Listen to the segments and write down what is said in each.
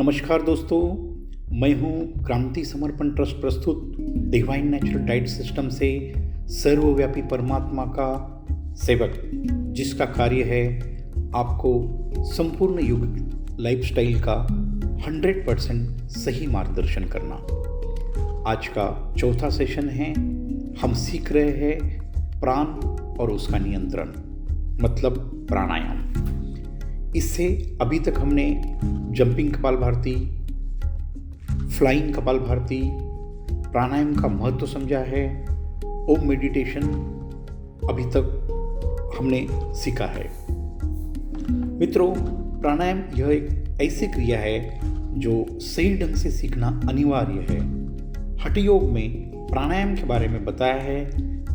नमस्कार दोस्तों, मैं हूं क्रांति समर्पण ट्रस्ट प्रस्तुत डिवाइन नेचुरल डाइट सिस्टम से सर्वव्यापी परमात्मा का सेवक, जिसका कार्य है आपको संपूर्ण युग लाइफस्टाइल का 100% सही मार्गदर्शन करना। आज का चौथा सेशन है। हम सीख रहे हैं प्राण और उसका नियंत्रण, मतलब प्राणायाम। इससे अभी तक हमने जंपिंग कपालभाति, फ्लाइंग कपालभाति, प्राणायाम का महत्व समझा है। ओम मेडिटेशन अभी तक हमने सीखा है। मित्रों, प्राणायाम यह एक ऐसी क्रिया है जो सही ढंग से सीखना अनिवार्य है। हठ योग में प्राणायाम के बारे में बताया है,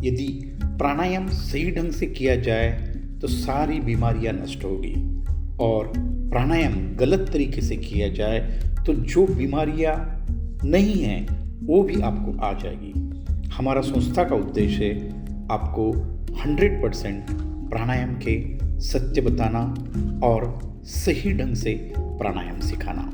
यदि प्राणायाम सही ढंग से किया जाए तो सारी बीमारियां नष्ट होगी, और प्राणायाम गलत तरीके से किया जाए तो जो बीमारियां नहीं हैं वो भी आपको आ जाएगी। हमारा संस्था का उद्देश्य है आपको 100% प्राणायाम के सत्य बताना और सही ढंग से प्राणायाम सिखाना।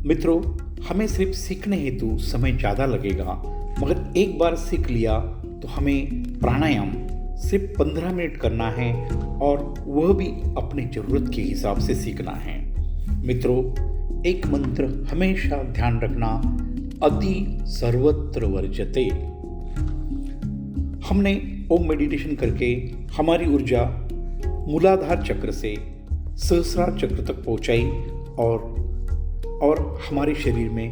मित्रों, हमें सिर्फ सीखने हेतु समय ज़्यादा लगेगा, मगर एक बार सीख लिया तो हमें प्राणायाम सिर्फ 15 मिनट करना है, और वह भी अपनी ज़रूरत के हिसाब से सीखना है। मित्रों, एक मंत्र हमेशा ध्यान रखना, अति सर्वत्र वर्जते। हमने ओम मेडिटेशन करके हमारी ऊर्जा मूलाधार चक्र से सहस्रार चक्र तक पहुंचाई और हमारे शरीर में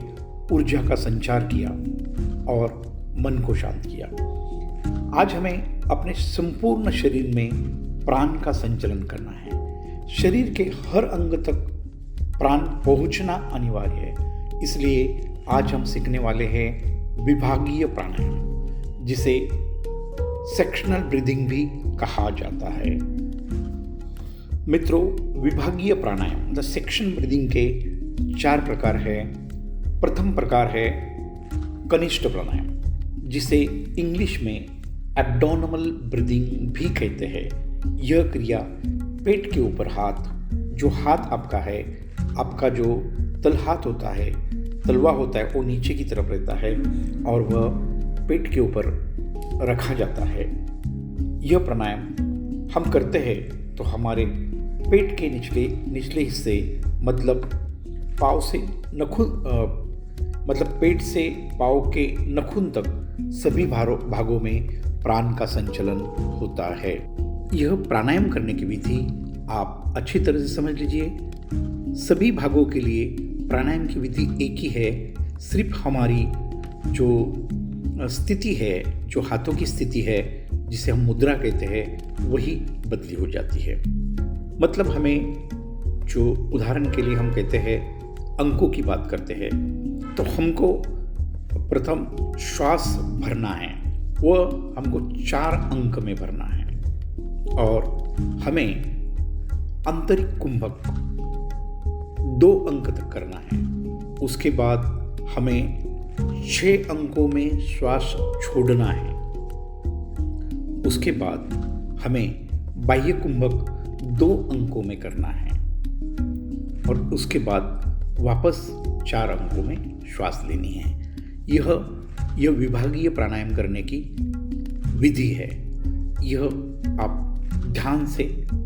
ऊर्जा का संचार किया और मन को शांत किया। आज हमें अपने संपूर्ण शरीर में प्राण का संचलन करना है। शरीर के हर अंग तक प्राण पहुंचना अनिवार्य है। इसलिए आज हम सीखने वाले हैं विभागीय प्राणायाम, जिसे सेक्शनल ब्रीदिंग भी कहा जाता है। मित्रों, विभागीय प्राणायाम द सेक्शन ब्रीदिंग के 4 प्रकार है। प्रथम प्रकार है कनिष्ठ प्राणायाम, जिसे इंग्लिश में एब्डोमिनल ब्रीदिंग भी कहते हैं। यह क्रिया पेट के ऊपर हाथ, जो हाथ आपका है, आपका जो तलहाथ होता है, तलवा होता है, वो नीचे की तरफ रहता है और वह पेट के ऊपर रखा जाता है। यह प्राणायाम हम करते हैं तो हमारे पेट के निचले हिस्से, मतलब पाँव से मतलब पेट से पाँव के नखून तक सभी भागों में प्राण का संचलन होता है। यह प्राणायाम करने की विधि आप अच्छी तरह से समझ लीजिए। सभी भागों के लिए प्राणायाम की विधि एक ही है, सिर्फ हमारी जो स्थिति है, जो हाथों की स्थिति है, जिसे हम मुद्रा कहते हैं, वही बदली हो जाती है। मतलब हमें जो उदाहरण के लिए हम कहते हैं अंकों की बात करते हैं, तो हमको प्रथम श्वास भरना है, वह हमको 4 अंक में भरना है, और हमें आंतरिक कुंभक 2 अंक तक करना है। उसके बाद हमें 6 अंकों में श्वास छोड़ना है। उसके बाद हमें बाह्य कुंभक 2 अंकों में करना है, और उसके बाद वापस 4 अंकों में श्वास लेनी है। यह विभागीय प्राणायाम करने की विधि है। यह आप ध्यान से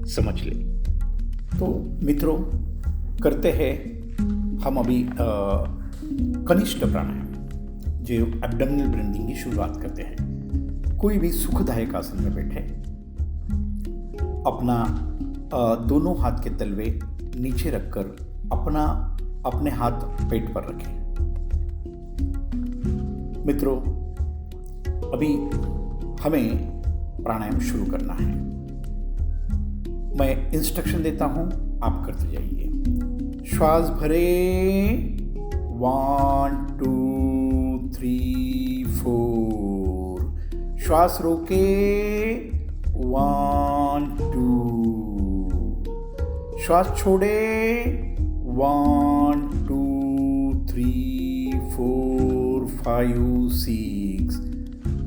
समझ लें। तो मित्रों, करते हैं हम अभी कनिष्ठ प्राणायाम, जो एब्डोमिनल ब्रीदिंग की शुरुआत करते हैं। कोई भी सुखदायक आसन में बैठे, अपना दोनों हाथ के तलवे नीचे रखकर अपने हाथ पेट पर रखें। मित्रों, अभी हमें प्राणायाम शुरू करना है। मैं इंस्ट्रक्शन देता हूं, आप करते जाइए। श्वास भरे, 1 2 3 4। श्वास रोके, 1 2। श्वास छोड़े, 1 2 3 4 5 6।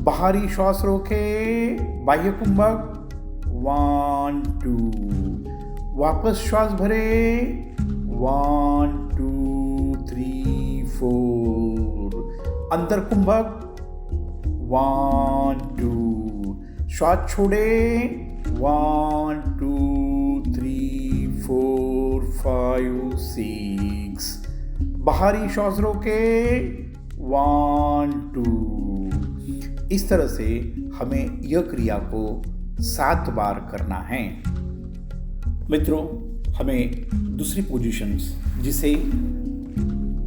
बाहरी श्वास रोके, बाह्य कुंभक, 1 2। वापस श्वास भरे, 1 2 4, अंदर कुंभक 1 2, श्वास छोड़े 1 2 3 4 5 6, बाहरी श्वास रोके 1 2। इस तरह से हमें यह क्रिया को 7 बार करना है। मित्रों, हमें दूसरी पोजीशंस जिसे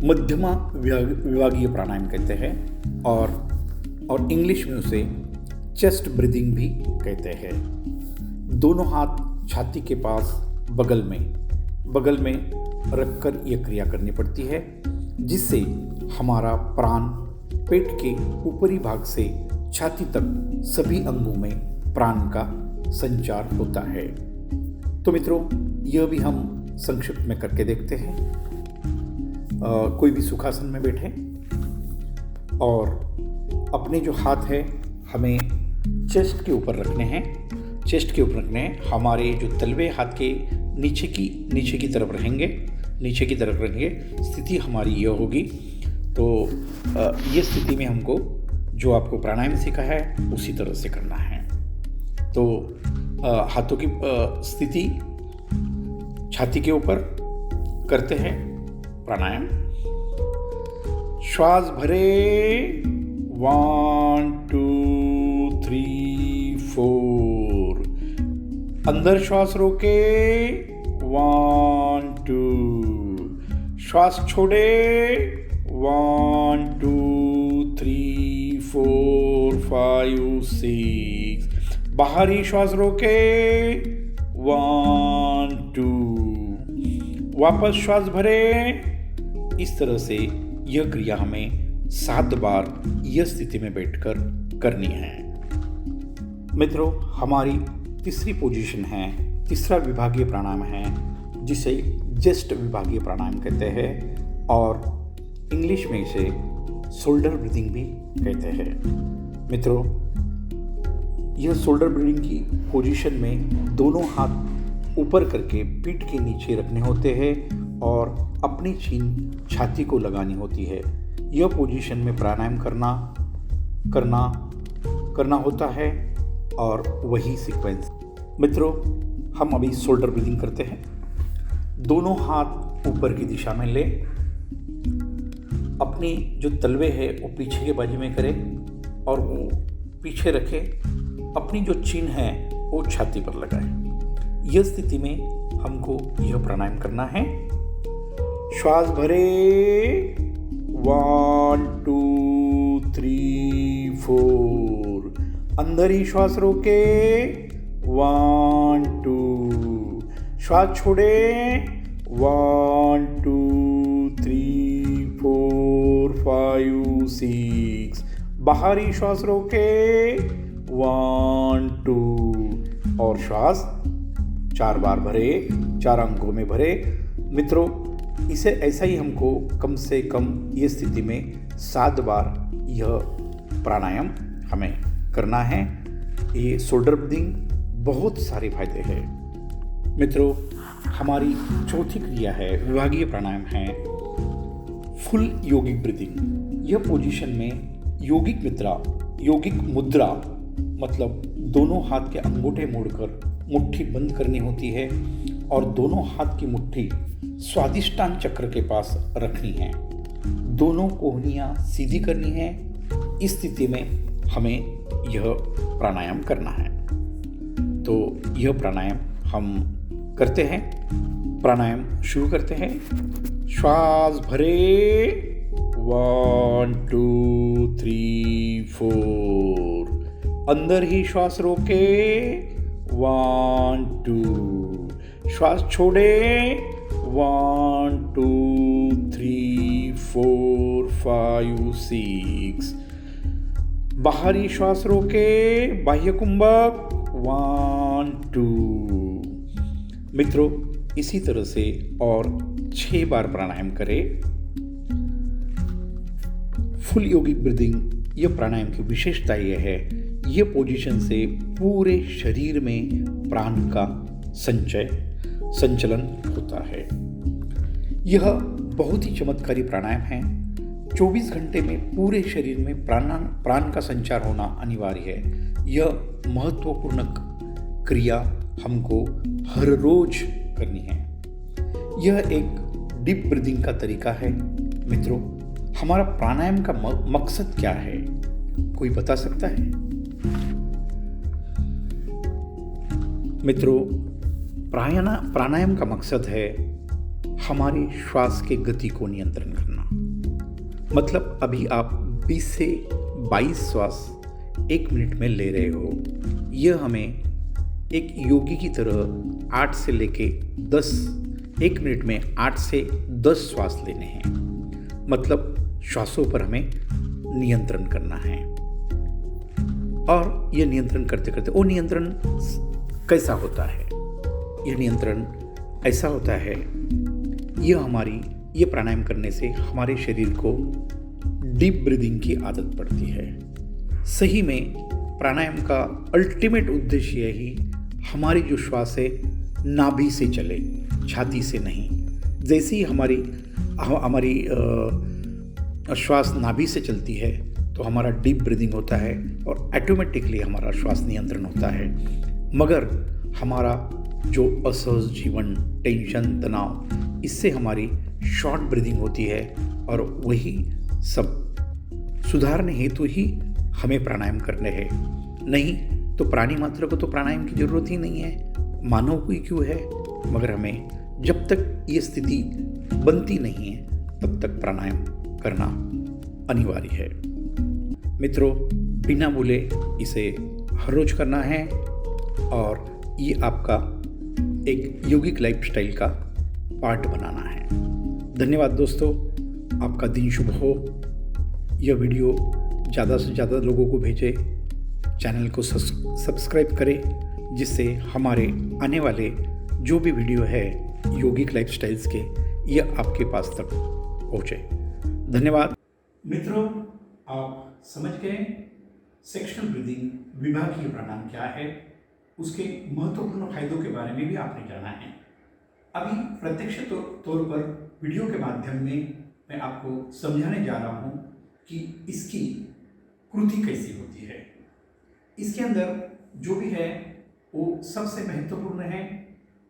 मध्यमा विभागीय प्राणायाम कहते हैं और इंग्लिश में उसे चेस्ट ब्रीदिंग भी कहते हैं। दोनों हाथ छाती के पास बगल में रखकर यह क्रिया करनी पड़ती है, जिससे हमारा प्राण पेट के ऊपरी भाग से छाती तक सभी अंगों में प्राण का संचार होता है। तो मित्रों, यह भी हम संक्षिप्त में करके देखते हैं। कोई भी सुखासन में बैठे और अपने जो हाथ है हमें चेस्ट के ऊपर रखने हैं। हमारे जो तलवे हाथ के नीचे की तरफ रहेंगे। स्थिति हमारी यह होगी। तो ये स्थिति में हमको जो आपको प्राणायाम सीखा है उसी तरह से करना है। तो हाथों की स्थिति छाती के ऊपर करते हैं प्राणायाम। श्वास भरे 1 2 3 4, अंदर श्वास रोके 1 2, श्वास छोड़े 1 2 3 4 5 6, बाहरी श्वास रोके 1 2, वापस श्वास भरे। इस तरह से यह क्रिया हमें 7 बार यह स्थिति में बैठकर करनी है। मित्रों, हमारी तीसरी पोजीशन है, तीसरा विभागीय प्राणायाम है, जिसे जेस्ट विभागीय प्राणायाम कहते हैं और इंग्लिश में इसे शोल्डर ब्रीदिंग भी कहते हैं। मित्रों, यह शोल्डर ब्रीदिंग की पोजीशन में दोनों हाथ ऊपर करके पीठ के नीचे रखने होते हैं और अपनी चीन छाती को लगानी होती है। यह पोजीशन में प्राणायाम करना होता है और वही सीक्वेंस। मित्रों, हम अभी शोल्डर ब्रीदिंग करते हैं। दोनों हाथ ऊपर की दिशा में ले, अपनी जो तलवे है वो पीछे के बाजू में करें और वो पीछे रखे। अपनी जो चिन्ह है वो छाती पर लगाए। यह स्थिति में हमको यह प्राणायाम करना है। श्वास भरे 1 2 3 4, अंदर ही श्वास रोके 1 2, श्वास छोड़े 1 2 3 4 5 6, बाहरी श्वास रोके 1 2 और श्वास 4 बार भरे, 4 अंकों में भरे। मित्रों, इसे ऐसा ही हमको कम से कम ये स्थिति में 7 बार यह प्राणायाम हमें करना है। ये शोल्डर ब्रीदिंग बहुत सारे फायदे हैं। मित्रों, हमारी चौथी क्रिया है, विभागीय प्राणायाम है फुल यौगिक ब्रीदिंग। यह पोजीशन में यौगिक मुद्रा मतलब दोनों हाथ के अंगूठे मोड़कर मुट्ठी बंद करनी होती है और दोनों हाथ की मुट्ठी स्वादिष्टान चक्र के पास रखनी है। दोनों कोहनियाँ सीधी करनी है। इस स्थिति में हमें यह प्राणायाम करना है। तो यह प्राणायाम हम करते हैं। प्राणायाम शुरू करते हैं। श्वास भरे 1 2 3 4, अंदर ही श्वास रोके 1 2, श्वास छोड़े 1 2 3 4 5 6, बाहरी श्वास रोके बाह्य कुंभक 1 2। मित्रों, इसी तरह से और 6 बार प्राणायाम करें। फुल यौगिक ब्रीदिंग यह प्राणायाम की विशेषता यह है, यह पोजीशन से पूरे शरीर में प्राण का संचलन होता है। यह बहुत ही चमत्कारी प्राणायाम है 24 घंटे में पूरे शरीर में प्राण का संचार होना अनिवार्य है। यह महत्वपूर्ण क्रिया हमको हर रोज करनी है। यह एक डीप ब्रीदिंग का तरीका है। मित्रों, हमारा प्राणायाम का मकसद क्या है? कोई बता सकता है? मित्रों, प्राणायाम का मकसद है हमारे श्वास के गति को नियंत्रण करना। मतलब अभी आप 20 से 22 श्वास 1 मिनट में ले रहे हो। यह हमें एक योगी की तरह 8 से लेके 10 1 मिनट में 8 से 10 श्वास लेने हैं। मतलब श्वासों पर हमें नियंत्रण करना है। और यह नियंत्रण करते करते वो नियंत्रण कैसा होता है? यह नियंत्रण ऐसा होता है, ये प्राणायाम करने से हमारे शरीर को डीप ब्रीदिंग की आदत पड़ती है। सही में प्राणायाम का अल्टीमेट उद्देश्य यही हमारी जो श्वास है नाभि से चले, छाती से नहीं। जैसे ही हमारी श्वास नाभि से चलती है तो हमारा डीप ब्रीदिंग होता है और ऑटोमेटिकली हमारा श्वास नियंत्रण होता है। मगर हमारा जो असहज जीवन, टेंशन, तनाव, इससे हमारी शॉर्ट ब्रीदिंग होती है और वही सब सुधारने हेतु ही हमें प्राणायाम करने हैं। नहीं तो प्राणी मात्र को तो प्राणायाम की जरूरत ही नहीं है, मानव को ही क्यों है। मगर हमें जब तक ये स्थिति बनती नहीं है तब तक प्राणायाम करना अनिवार्य है। मित्रों, बिना बोले इसे हर रोज करना है और ये आपका एक यौगिक लाइफस्टाइल का पार्ट बनाना है। धन्यवाद दोस्तों, आपका दिन शुभ हो। यह वीडियो ज़्यादा से ज़्यादा लोगों को भेजें, चैनल को सब्सक्राइब करें, जिससे हमारे आने वाले जो भी वीडियो है यौगिक लाइफस्टाइल्स के, यह आपके पास तक पहुँचे। धन्यवाद। मित्रों, आप समझ गए सेक्शनल ब्रीदिंग, विभागीय प्राणायाम क्या है, उसके महत्वपूर्ण फायदों के बारे में भी आपने जाना है। अभी प्रत्यक्ष तौर पर वीडियो के माध्यम में मैं आपको समझाने जा रहा हूँ कि इसकी कृति कैसी होती है। इसके अंदर जो भी है वो सबसे महत्वपूर्ण है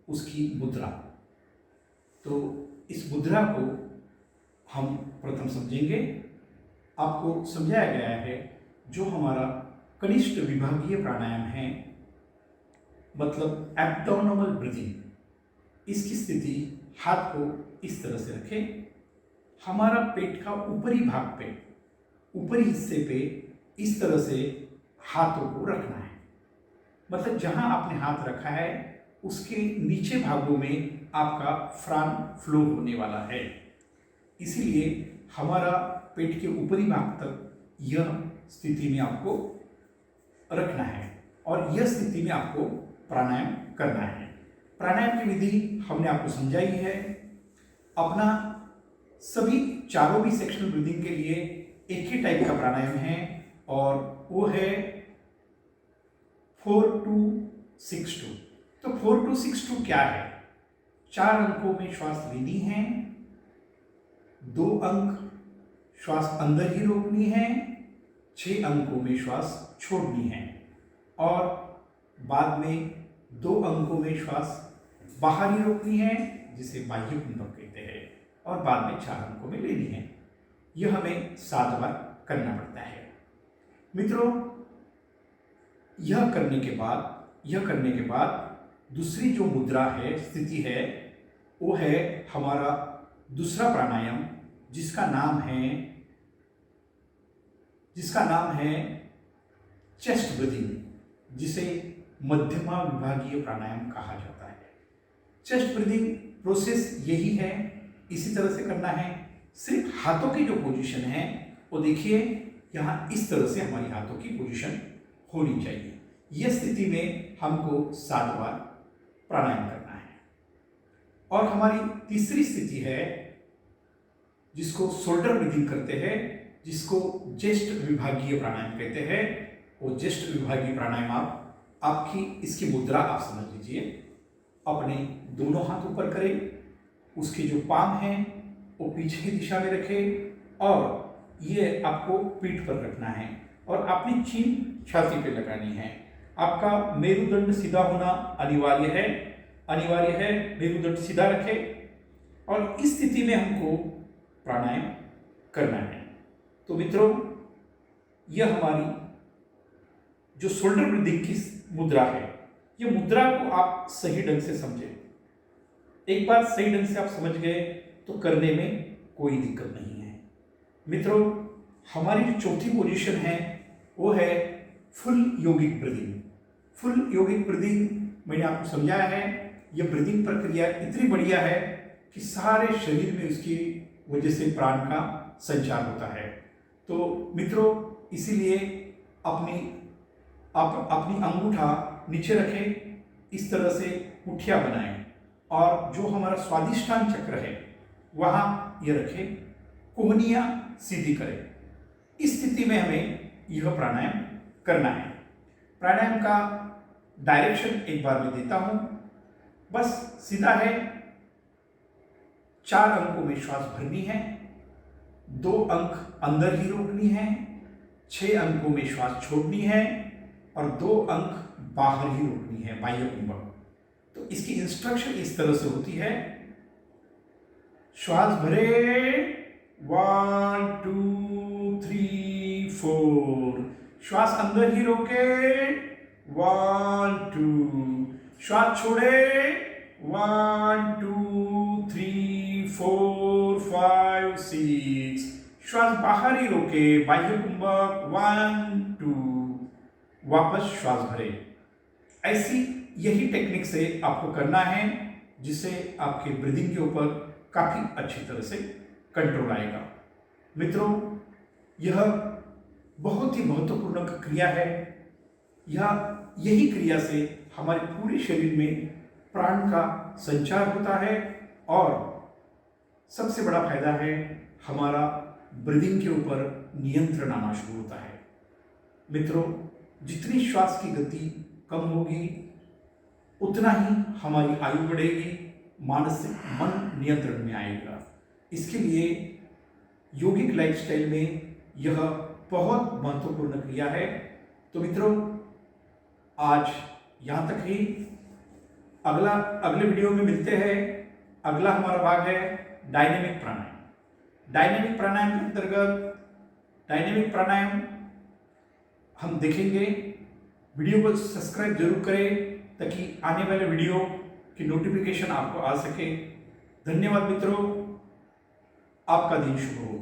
उसकी मुद्रा। तो इस मुद्रा को हम प्रथम समझेंगे। आपको समझाया गया है जो हमारा कनिष्ठ विभागीय प्राणायाम है, मतलब एब्डोमिनल ब्रीदिंग, इसकी स्थिति हाथ को इस तरह से रखें। हमारा पेट का ऊपरी भाग पे, ऊपरी हिस्से पे इस तरह से हाथों को रखना है। मतलब जहां आपने हाथ रखा है उसके नीचे भागों में आपका प्राण फ्लो होने वाला है। इसीलिए हमारा पेट के ऊपरी भाग तक यह स्थिति में आपको रखना है और यह स्थिति में आपको प्राणायाम करना है। प्राणायाम की विधि हमने आपको समझाई है। अपना सभी चारों भी सेक्शनल ब्रीदिंग के लिए एक ही टाइप का प्राणायाम है और वो है 4-2-6-2। तो 4-2-6-2 क्या है? 4 अंकों में श्वास लेनी है, 2 अंक श्वास अंदर ही रोकनी है, 6 अंकों में श्वास छोड़नी है और बाद में 2 अंकों में श्वास बाहर ही रोकनी है, जिसे बाह्य कुंभक कहते हैं, और बाद में 4 अंकों में लेनी है। यह हमें 7 बार करना पड़ता है। मित्रों, यह करने के बाद दूसरी जो मुद्रा है, स्थिति है, वो है हमारा दूसरा प्राणायाम, जिसका नाम है चेस्ट ब्रीदिंग, जिसे मध्यमा विभागीय प्राणायाम कहा जाता है। चेस्ट ब्रीदिंग प्रोसेस यही है, इसी तरह से करना है। सिर्फ हाथों की जो पोजीशन है वो देखिए, यहाँ इस तरह से हमारी हाथों की पोजीशन होनी चाहिए। यह स्थिति में हमको 7 बार प्राणायाम करना है। और हमारी तीसरी स्थिति है जिसको शोल्डर ब्रीदिंग करते हैं, जिसको ज्येष्ठ विभागीय प्राणायाम कहते हैं। वो ज्येष्ठ विभागीय प्राणायाम आपकी इसकी मुद्रा आप समझ लीजिए। अपने दोनों हाथ ऊपर करें, उसके जो पाम हैं वो पीछे की दिशा में रखें और ये आपको पीठ पर रखना है और अपनी चीन छाती पे लगानी है। आपका मेरुदंड सीधा होना अनिवार्य है। मेरुदंड सीधा रखें और इस स्थिति में हमको प्राणायाम करना है। तो मित्रों, यह हमारी जो शोल्डर ब्रीदिंग की मुद्रा है, ये मुद्रा को आप सही ढंग से समझें। एक बार सही ढंग से आप समझ गए तो करने में कोई दिक्कत नहीं है। मित्रों, हमारी जो चौथी पोजीशन है वो है फुल योगिक ब्रीदिंग। फुल योगिक ब्रीदिंग मैंने आपको समझाया है। यह ब्रीदिंग प्रक्रिया इतनी बढ़िया है कि सारे शरीर में उसकी वजह से प्राण का संचार होता है। तो मित्रों, इसीलिए अपनी अंगूठा नीचे रखें, इस तरह से मुठ्ठियां बनाएं और जो हमारा स्वादिष्टान चक्र है वहां ये रखें, कोहनियां सीधी करें। इस स्थिति में हमें यह प्राणायाम करना है। प्राणायाम का डायरेक्शन एक बार मैं देता हूं, बस सीधा है। 4 अंकों में श्वास भरनी है, 2 अंक अंदर ही रोकनी है, 6 अंकों में श्वास छोड़नी है और 2 अंक बाहर ही रोकनी है, बाह्य कुंभक। तो इसकी इंस्ट्रक्शन इस तरह से होती है, श्वास भरे 1 2 3 4, श्वास अंदर ही रोके 1 2, श्वास छोड़े 1 2 3 4 5 6, श्वास बाहर ही रोके बाह्य कुंभक 1 2, वापस श्वास भरे। ऐसी यही टेक्निक से आपको करना है, जिससे आपके ब्रीदिंग के ऊपर काफी अच्छी तरह से कंट्रोल आएगा। मित्रों, यह बहुत ही महत्वपूर्ण क्रिया है। यही क्रिया से हमारे पूरे शरीर में प्राण का संचार होता है और सबसे बड़ा फायदा है, हमारा ब्रीदिंग के ऊपर नियंत्रण आना शुरू होता है। मित्रों, जितनी श्वास की गति कम होगी उतना ही हमारी आयु बढ़ेगी, मन नियंत्रण में आएगा। इसके लिए योगिक लाइफस्टाइल में यह बहुत महत्वपूर्ण क्रिया है। तो मित्रों, आज यहाँ तक ही। अगले वीडियो में मिलते हैं। अगला हमारा भाग है डायनेमिक प्राणायाम। डायनेमिक प्राणायाम के अंतर्गत डायनेमिक प्राणायाम हम देखेंगे। वीडियो को सब्सक्राइब जरूर करें ताकि आने वाले वीडियो की नोटिफिकेशन आपको आ सके। धन्यवाद मित्रों, आपका दिन शुभ हो।